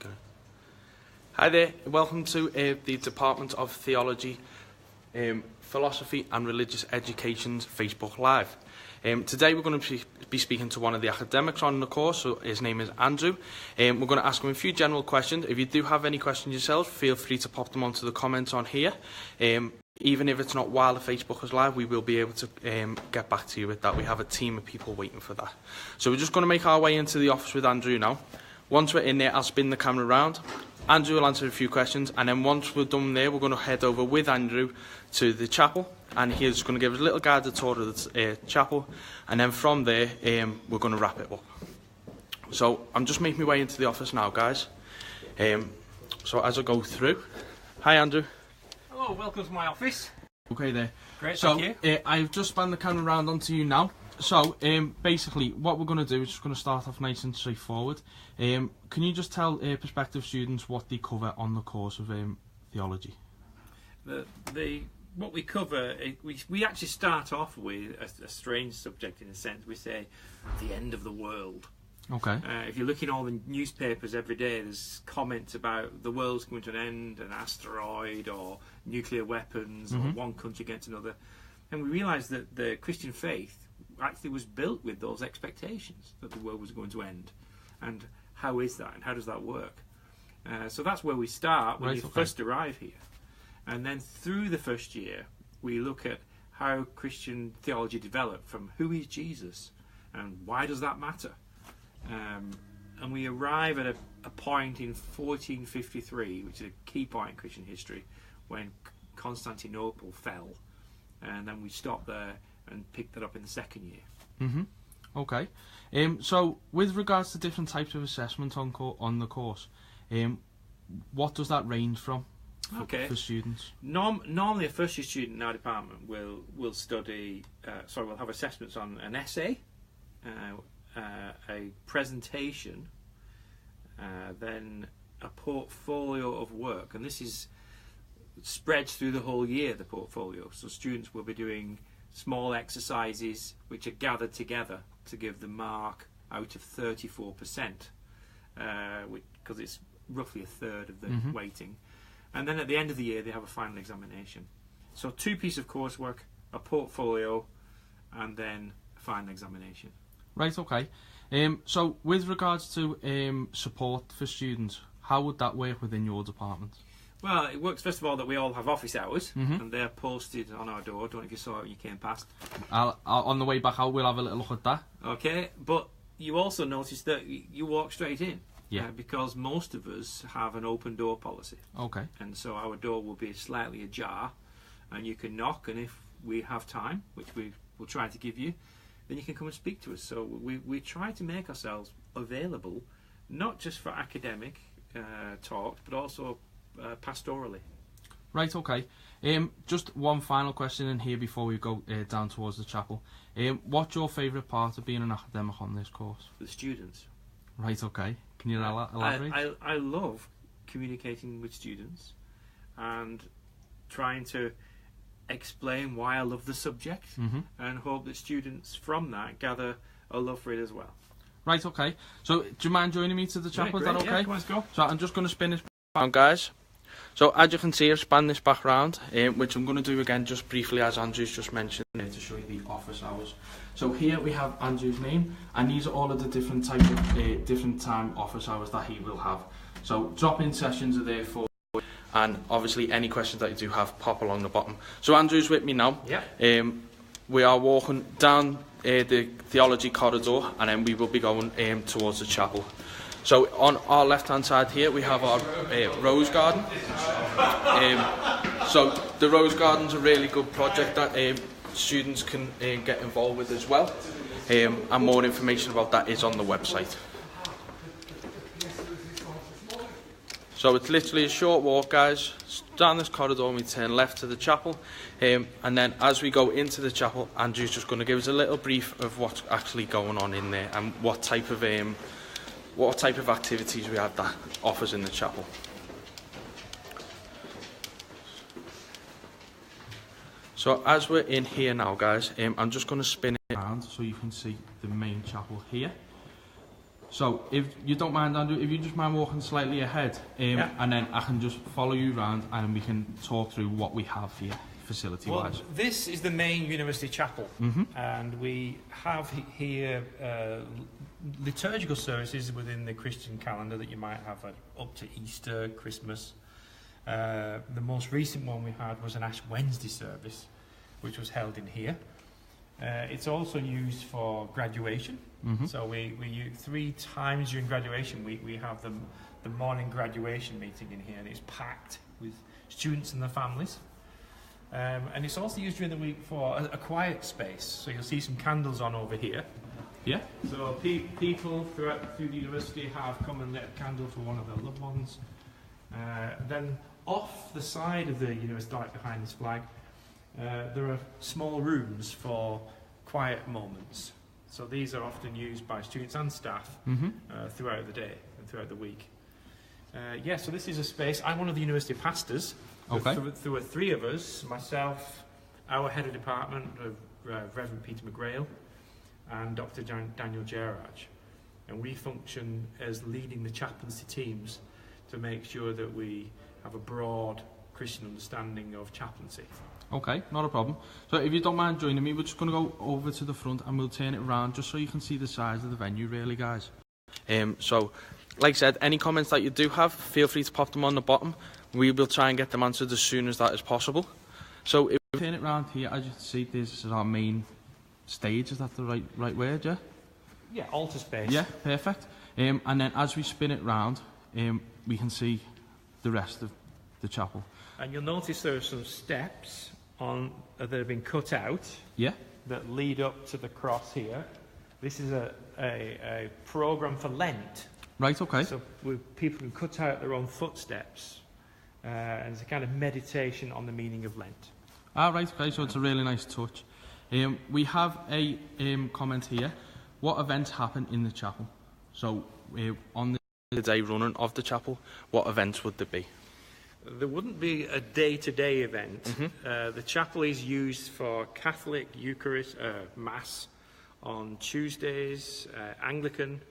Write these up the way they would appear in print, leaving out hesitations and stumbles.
Okay. Hi there, welcome to the Department of Theology, Philosophy and Religious Education's Facebook Live. Today we're going to be speaking to one of the academics on the course, so his name is Andrew. We're going to ask him a few general questions. If you do have any questions yourself, feel free to pop them onto the comments on here. Even if it's not while the Facebook is live, we will be able to get back to you with that. We have a team of people waiting for that. So we're just going to make our way into the office with Andrew now. Once we're in there, I'll spin the camera around. Andrew will answer a few questions, and then once we're done there, we're going to head over with Andrew to the chapel, and he's going to give us a little guided tour of the chapel, and then from there, we're going to wrap it up. So I'm just making my way into the office now, guys. So as I go through, hi Andrew. Hello, welcome to my office. Okay there. Great, so, thank you. I've just spun the camera around onto you now. So, basically, what we're going to do is just going to start off nice and straightforward. Can you just tell prospective students what they cover on the course of theology? What we cover, we actually start off with a strange subject in a sense. We say the end of the world. Okay. If you look in all the newspapers every day, there's comments about the world's coming to an end, an asteroid, or nuclear weapons, or one country against another. And we realise that the Christian faith actually was built with those expectations that the world was going to end. And how is that, and how does that work? So that's where we start when you first arrive here. And then through the first year, we look at how Christian theology developed from who is Jesus and why does that matter? And we arrive at a point in 1453, which is a key point in Christian history, when Constantinople fell. And then we stop there and pick that up in the second year. Okay. So, with regards to different types of assessment on the course, what does that range from for students? Normally, a first year student in our department will study. We'll have assessments on an essay, a presentation, then a portfolio of work, and this is spreads through the whole year. The portfolio, so students will be doing small exercises which are gathered together to give the mark out of 34%, because it's roughly a third of the weighting. And then at the end of the year, they have a final examination. So 2 pieces of coursework, a portfolio, and then a final examination. Right, okay. So with regards to support for students, how would that work within your department? Well, it works first of all that we all have office hours, and they're posted on our door. I don't know if you saw it when you came past. On the way back out, we'll have a little look at that. Okay, but you also notice that you walk straight in. Yeah. Because most of us have an open door policy. Okay. And so our door will be slightly ajar, and you can knock, and if we have time, which we will try to give you, then you can come and speak to us. So we try to make ourselves available, not just for academic talk, but also pastorally. Right, okay. Just one final question in here before we go down towards the chapel. What's your favourite part of being an academic on this course? The students. Right, okay. Can you elaborate? I love communicating with students and trying to explain why I love the subject, and hope that students from that gather a love for it as well. Right, okay. So, do you mind joining me to the chapel? Yeah, is that okay? Yeah, come on, let's go. So, I'm just going to spin this back round, guys. So, as you can see, I've spun this back round, which I'm going to do again just briefly, as Andrew's just mentioned, to show you the office hours. So, here we have Andrew's name, and these are all of the different types of different time office hours that he will have. So, drop-in sessions are there for you, and obviously any questions that you do have, pop along the bottom. So, Andrew's with me now. Yeah. We are walking down the theology corridor, and then we will be going towards the chapel. So on our left-hand side here, we have our rose garden. So the rose garden's a really good project that students can get involved with as well. And more information about that is on the website. So it's literally a short walk, guys. Down this corridor, and we turn left to the chapel. And then as we go into the chapel, Andrew's just going to give us a little brief of what's actually going on in there and what type of activities we have that offers in the chapel. So as we're in here now, guys, I'm just going to spin it around so you can see the main chapel here. So if you don't mind, Andrew, if you just mind walking slightly ahead, and then I can just follow you around and we can talk through what we have here, facility-wise. Well, this is the main university chapel, and we have here liturgical services within the Christian calendar that you might have up to Easter, Christmas. The most recent one we had was an Ash Wednesday service, which was held in here. It's also used for graduation. So we use 3 times during graduation we have the morning graduation meeting in here, and it's packed with students and their families. And it's also used during the week for a quiet space. So you'll see some candles on over here. Yeah. So people through the university have come and lit a candle for one of their loved ones. Then off the side of the university, like behind this flag, there are small rooms for quiet moments. So these are often used by students and staff throughout the day and throughout the week. So this is a space. I'm one of the university pastors. Okay. There were 3 of us, myself, our head of department, Reverend Peter McGrail, and Dr. Daniel Gerard. And we function as leading the chaplaincy teams to make sure that we have a broad Christian understanding of chaplaincy. Okay, not a problem. So if you don't mind joining me, we're just going to go over to the front and we'll turn it around just so you can see the size of the venue really, guys. So, like I said, any comments that you do have, feel free to pop them on the bottom. We will try and get them answered as soon as that is possible. So if we turn it around here, as you can see, this is our main stage. Is that the right word, yeah? Yeah, altar space. Yeah, perfect. And then as we spin it round, we can see the rest of the chapel. And you'll notice there are some steps that have been cut out. Yeah. That lead up to the cross here. This is a program for Lent. Right. Okay. So people can cut out their own footsteps, and it's a kind of meditation on the meaning of Lent. Right. Okay. So it's a really nice touch. We have a comment here. What events happen in the chapel? So on the day running of the chapel, what events would there be? There wouldn't be a day-to-day event. The chapel is used for Catholic Eucharist Mass on Tuesdays, Anglican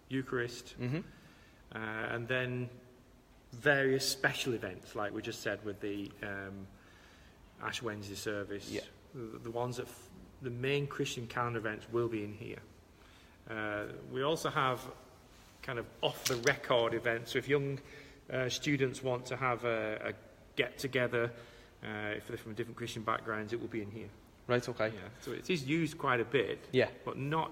Eucharist, and then various special events, like we just said with the Ash Wednesday service. Yeah. The ones that the main Christian calendar events will be in here. We also have kind of off-the-record events. So if young students want to have a get-together, if they're from different Christian backgrounds, it will be in here. Right, okay. Yeah, so it is used quite a bit, but not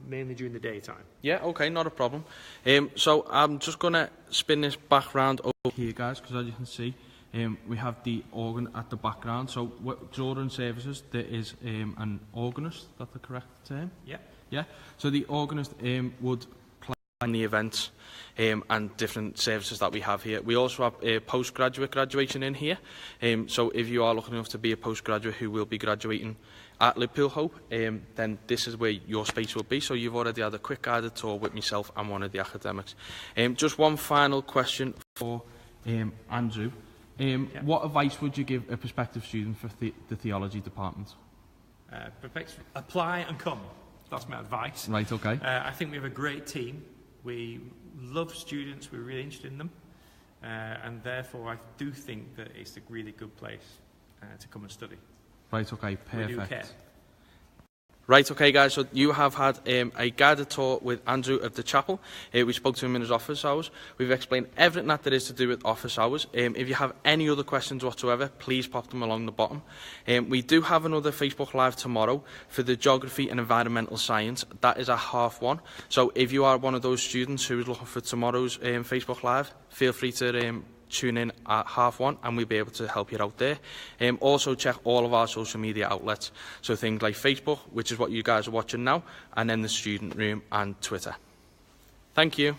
mainly during the daytime. Yeah, okay, not a problem. So I'm just going to spin this back round over here, guys, because as you can see, we have the organ at the background. So during services, there is an organist, is that the correct term? Yeah. Yeah, so the organist would in the events and different services that we have here. We also have a postgraduate graduation in here. So if you are looking enough to be a postgraduate who will be graduating at Liverpool Hope, then this is where your space will be. So you've already had a quick guided tour with myself and one of the academics. Just one final question for Andrew. What advice would you give a prospective student for the theology department? Apply and come. That's my advice. Right, okay. I think we have a great team. We love students, we're really interested in them, and therefore I do think that it's a really good place to come and study. Right, okay, perfect. We do care. Right, okay, guys, so you have had a guided tour with Andrew of the chapel. We spoke to him in his office hours. We've explained everything that there is to do with office hours. If you have any other questions whatsoever, please pop them along the bottom. We do have another Facebook Live tomorrow for the Geography and Environmental Science. That is at 1:30. So if you are one of those students who is looking for tomorrow's Facebook Live, feel free to tune in at 1:30 and we'll be able to help you out there. Also check all of our social media outlets, so things like Facebook, which is what you guys are watching now, and then the student room and Twitter. Thank you.